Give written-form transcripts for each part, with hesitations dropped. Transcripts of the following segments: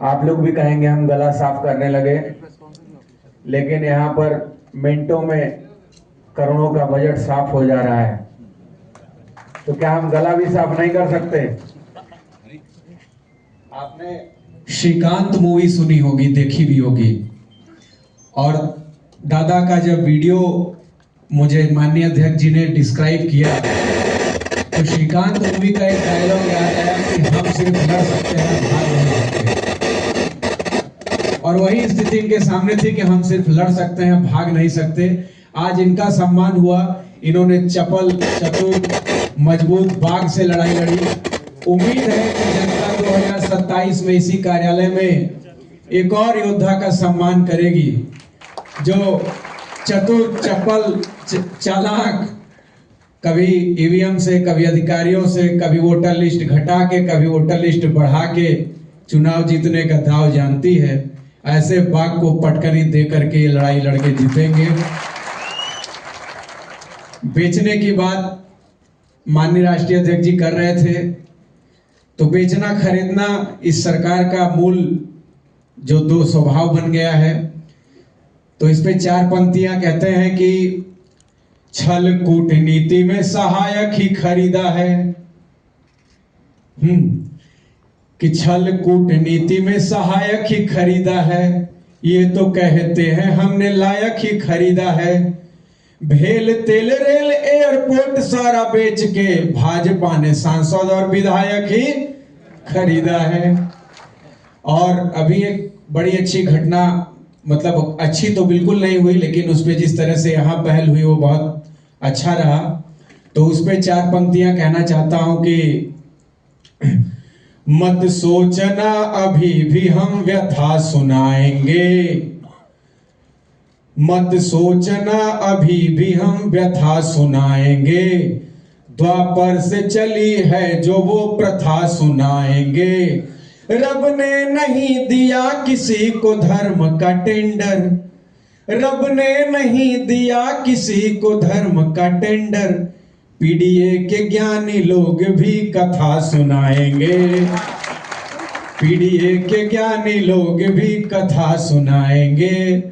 आप लोग भी कहेंगे हम गला साफ करने लगे, लेकिन यहाँ पर मिनटों में करोड़ों का बजट साफ हो जा रहा है, तो क्या हम गला भी साफ नहीं कर सकते? आपने श्रीकांत मूवी सुनी होगी, देखी भी होगी, और दादा का जब वीडियो मुझे माननीय अध्यक्ष जी ने डिस्क्राइब किया तो श्रीकांत मूवी का एक डायलॉग याद आया कि हम सिर्फ लड़ सकते हैं, भाग नहीं सकते। और वही स्थिति इनके सामने थी कि हम सिर्फ लड़ सकते हैं, भाग नहीं सकते। आज इनका सम्मान हुआ, इन्होंने चपल चतुर मजबूत बाघ से लड़ाई लड़ी। उम्मीद है कि जनता 2027 में इसी कार्यालय में एक और योद्धा का सम्मान करेगी, जो चतुर चपल चालाक, कभी ईवीएम से, कभी अधिकारियों से, कभी वोटर लिस्ट घटा के, कभी वोटर लिस्ट बढ़ा के चुनाव जीतने का दाव जानती है। ऐसे बाघ को पटकनी दे करके ये लड़ाई लड़के जीतेंगे। बेचने की बात माननीय राष्ट्रीय अध्यक्ष जी कर रहे थे, तो बेचना खरीदना इस सरकार का मूल जो दो स्वभाव बन गया है। तो इस पे 4 पंक्तियां कहते हैं कि छल कूटनीति में सहायक ही खरीदा है। कि छल कूटनीति में सहायक ही खरीदा है, ये तो कहते हैं हमने लायक ही खरीदा है। भेल तेल रेल एयरपोर्ट सारा बेच के भाजपा ने सांसद और विधायक ही खरीदा है। और अभी एक बड़ी अच्छी घटना, मतलब अच्छी तो बिल्कुल नहीं हुई, लेकिन उसपे जिस तरह से यहाँ पहल हुई वो बहुत अच्छा रहा। तो उसपे 4 पंक्तियां कहना चाहता हूं कि मत सोचना अभी भी हम व्यथा सुनाएंगे, मत सोचना अभी भी हम व्यथा सुनाएंगे, द्वापर से चली है जो वो प्रथा सुनाएंगे। रब ने नहीं दिया किसी को धर्म का टेंडर, रब ने नहीं दिया किसी को धर्म का टेंडर, पीडीए के ज्ञानी लोग भी कथा सुनाएंगे, पीडीए के ज्ञानी लोग भी कथा सुनाएंगे।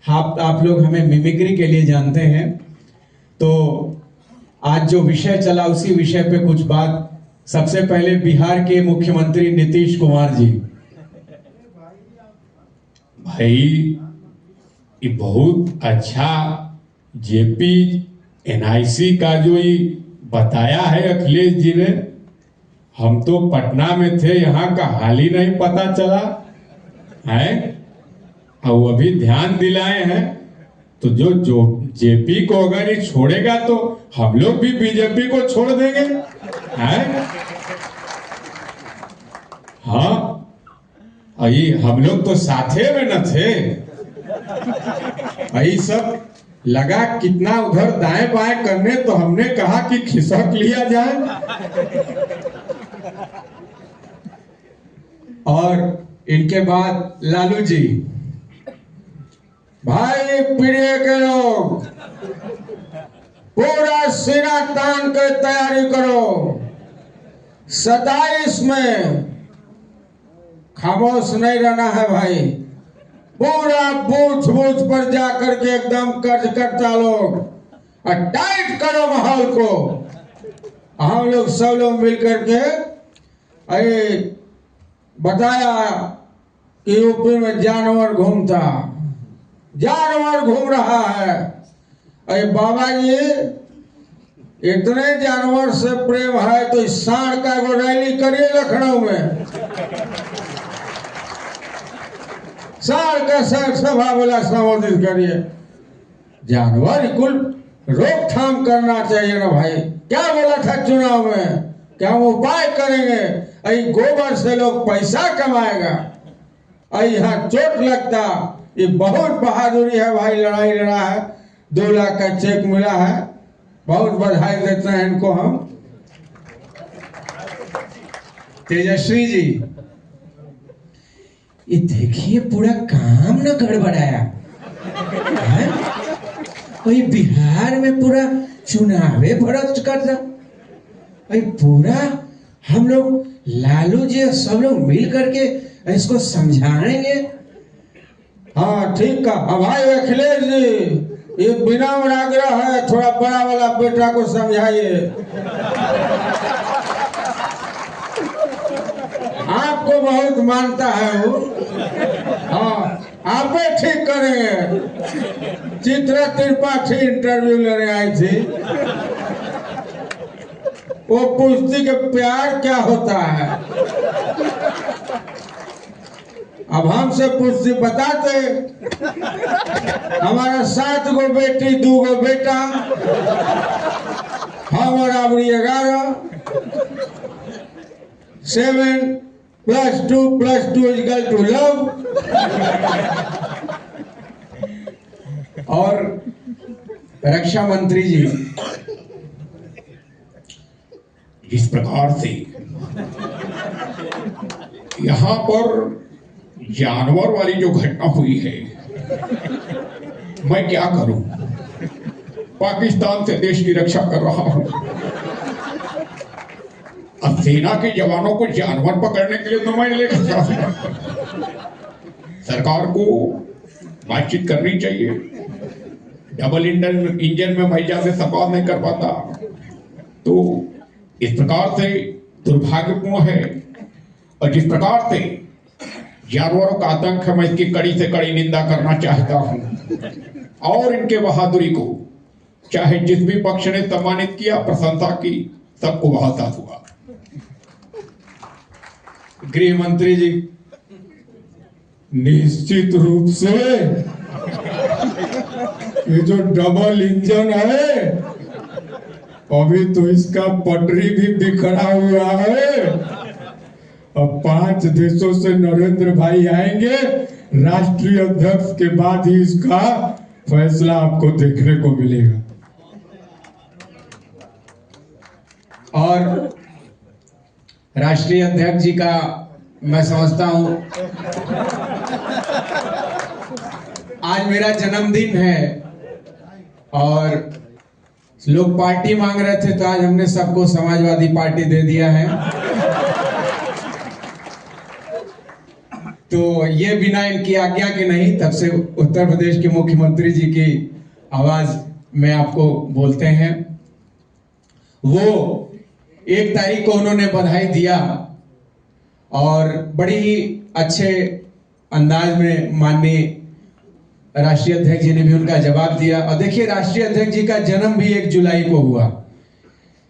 आप लोग हमें मिमिक्री के लिए जानते हैं, तो आज जो विषय चला उसी विषय पे कुछ बात। सबसे पहले बिहार के मुख्यमंत्री नीतीश कुमार जी, भाई ये बहुत अच्छा जेपी एनआईसी का जो ये बताया है अखिलेश जी ने, हम तो पटना में थे, यहाँ का हाल ही नहीं पता चला है, और अभी ध्यान दिलाए हैं। तो जो जेपी को अगर ये छोड़ेगा तो हम लोग भी बीजेपी को छोड़ देंगे, हैं? हाँ, ये हम लोग तो साथे में न थे। यही सब लगा कितना उधर दाएं बाएं करने, तो हमने कहा कि खिसक लिया जाए। और इनके बाद लालू जी, भाई पीढ़ी के लोग पूरा सीना तान कर तैयारी करो, 27 में खामोश नहीं रहना है भाई। पूरा बूथ बूथ पर जाकर के एकदम कार्यकर्ता लोग और टाइट करो माहौल को। हम लोग सब लोग मिलकर के अरे बताया कि यूपी में जानवर घूमता, जानवर घूम रहा है। अरे बाबा जी, इतने जानवर से प्रेम है तो इस सांड का एगो रैली करिए लखनऊ में, सांड का सभा बोला संबोधित करिए। जानवर कुल रोकथाम करना चाहिए ना भाई। क्या बोला था चुनाव में, क्या हम उपाय करेंगे, अरे गोबर से लोग पैसा कमाएगा, अरे यहाँ चोट लगता। ये बहुत बहादुरी है भाई, लड़ाई लड़ा है, 2 लाख का चेक मिला है, बहुत बधाई देते हैं इनको हम। तेजस्वी जी, ये देखिए पूरा काम न गड़बड़ाया है? वही बिहार में पूरा चुनावे भ्रष्ट कर दो, पूरा हम लोग लालू जी सब लोग मिल करके इसको समझाएंगे। हाँ ठीक का। अब भाई अखिलेश जी, ये बिना आग्रह है, थोड़ा बड़ा वाला बेटा को समझाइए। आपको बहुत मानता है वो। हाँ आप ही ठीक करेंगे। चित्रा त्रिपाठी इंटरव्यू लेने आई थी, वो पूछती कि प्यार क्या होता है। अब हमसे पूछती, बताते। हमारा 7 गो बेटी 2 गो बेटा, हम और आपकी 11। 7 + 2 + 2 = लव। और रक्षा मंत्री जी, जिस प्रकार से यहाँ पर जानवर वाली जो घटना हुई है, मैं क्या करूं? पाकिस्तान से देश की रक्षा कर रहा हूं। अब सेना के जवानों को जानवर पकड़ने के लिए तो मैं लेकर जा सकता। सरकार को बातचीत करनी चाहिए। डबल इंजन में मैं ज्यादा सवाल नहीं कर पाता, तो इस प्रकार से दुर्भाग्यपूर्ण है। और जिस प्रकार से जानवरों का आतंक है, मैं इसकी कड़ी से कड़ी निंदा करना चाहता हूं। और इनके बहादुरी को चाहे जिस भी पक्ष ने सम्मानित किया, प्रशंसा की, सबको बहुत साथ हुआ। गृह मंत्री जी, निश्चित रूप से ये जो डबल इंजन है, अभी तो इसका पटरी भी बिखरा हुआ है। अब 5 देशों से नरेंद्र भाई आएंगे, राष्ट्रीय अध्यक्ष के बाद ही इसका फैसला आपको देखने को मिलेगा। और राष्ट्रीय अध्यक्ष जी का मैं समझता हूं, आज मेरा जन्मदिन है और लोग पार्टी मांग रहे थे, तो आज हमने सबको समाजवादी पार्टी दे दिया है। तो ये बिना इनकी आज्ञा के नहीं, तब से उत्तर प्रदेश के मुख्यमंत्री जी की आवाज में आपको बोलते हैं। वो 1 तारीख को उन्होंने बधाई दिया और बड़ी ही अच्छे अंदाज में माननीय राष्ट्रीय अध्यक्ष जी ने भी उनका जवाब दिया। और देखिए, राष्ट्रीय अध्यक्ष जी का जन्म भी 1 जुलाई को हुआ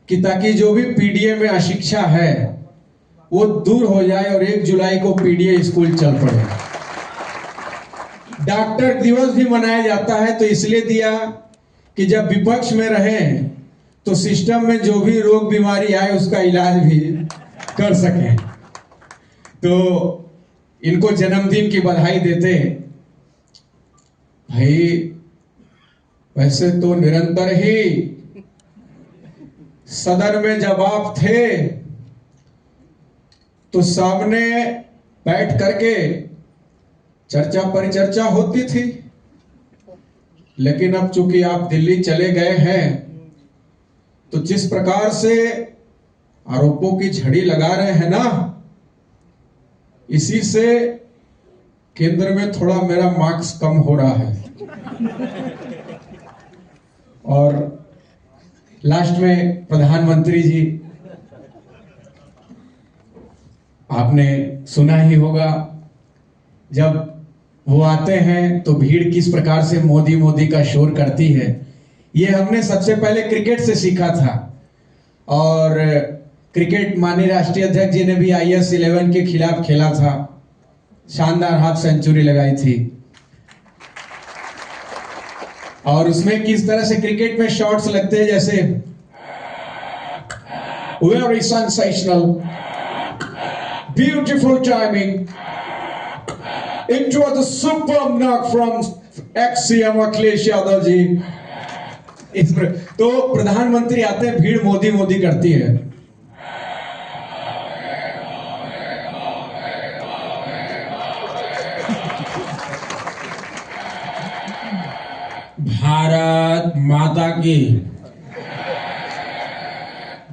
कि ताकि जो भी पीडीए में अशिक्षा है वो दूर हो जाए और 1 जुलाई को पीडीए स्कूल चल पड़े। डॉक्टर दिवस भी मनाया जाता है तो इसलिए दिया कि जब विपक्ष में रहें तो सिस्टम में जो भी रोग बीमारी आए उसका इलाज भी कर सकें। तो इनको जन्मदिन की बधाई देते। भाई वैसे तो निरंतर ही सदन में जब आप थे तो सामने बैठ करके चर्चा परिचर्चा होती थी, लेकिन अब चूंकि आप दिल्ली चले गए हैं तो जिस प्रकार से आरोपों की झड़ी लगा रहे हैं ना, इसी से केंद्र में थोड़ा मेरा मार्क्स कम हो रहा है। और लास्ट में प्रधानमंत्री जी, आपने सुना ही होगा जब वो आते हैं तो भीड़ किस प्रकार से मोदी मोदी का शोर करती है। ये हमने सबसे पहले क्रिकेट से सीखा था और क्रिकेट माननीय राष्ट्रीय अध्यक्ष जी ने भी IS-11 के खिलाफ खेला था, शानदार हाफ सेंचुरी लगाई थी। और उसमें किस तरह से क्रिकेट में शॉट्स लगते हैं, जैसे very sensational, beautiful timing, it was a super knock from ex-CM Akhilesh Yadav ji. तो प्रधानमंत्री आते हैं, भीड़ मोदी मोदी करती है। भारत माता की,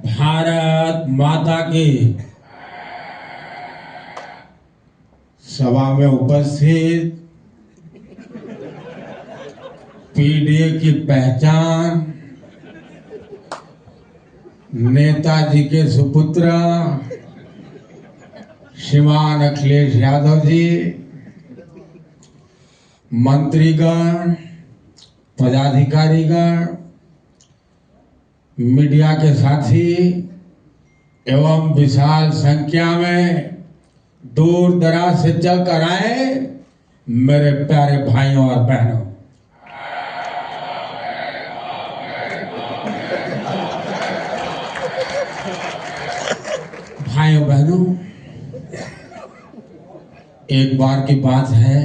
भारत माता की सभा में उपस्थित पीडीए की पहचान नेताजी के सुपुत्र श्रीमान अखिलेश यादव जी, मंत्रीगण, पदाधिकारीगण, मीडिया के साथी एवं विशाल संख्या में दूर दराज से चल कर आए मेरे प्यारे भाइयों और बहनों, भाइयों बहनों, एक बार की बात है,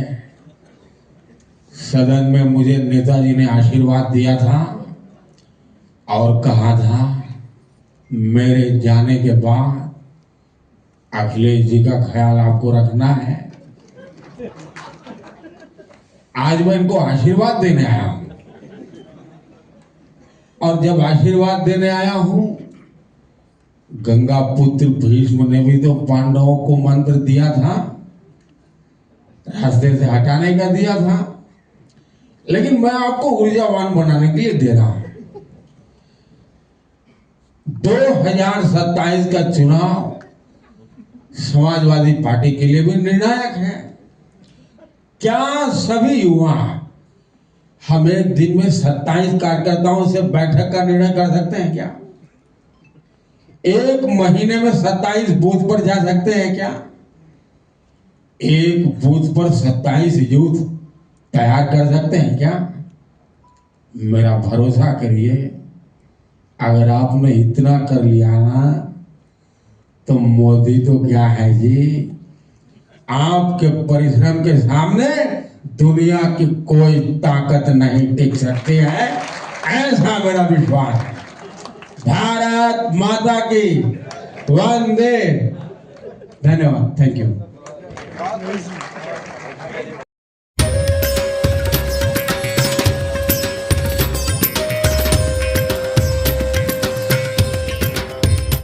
सदन में मुझे नेताजी ने आशीर्वाद दिया था और कहा था मेरे जाने के बाद अखिलेश जी का ख्याल आपको रखना है। आज मैं इनको आशीर्वाद देने आया हूं और जब आशीर्वाद देने आया हूं, गंगा पुत्र भीष्म ने भी तो पांडवों को मंत्र दिया था, रास्ते से हटाने का दिया था, लेकिन मैं आपको ऊर्जावान बनाने के लिए दे रहा हूं। 2027 का चुनाव समाजवादी पार्टी के लिए भी निर्णायक है। क्या सभी युवा हम एक दिन में 27 कार्यकर्ताओं से बैठक का निर्णय कर सकते हैं क्या? एक महीने में 27 बूथ पर जा सकते हैं क्या? एक बूथ पर 27 यूथ तैयार कर सकते हैं क्या? मेरा भरोसा करिए, अगर आपने इतना कर लिया ना तो मोदी तो क्या है जी, आपके परिश्रम के सामने दुनिया की कोई ताकत नहीं टिक सकती है, ऐसा मेरा विश्वास है। भारत माता की वंदे। धन्यवाद। Thank you.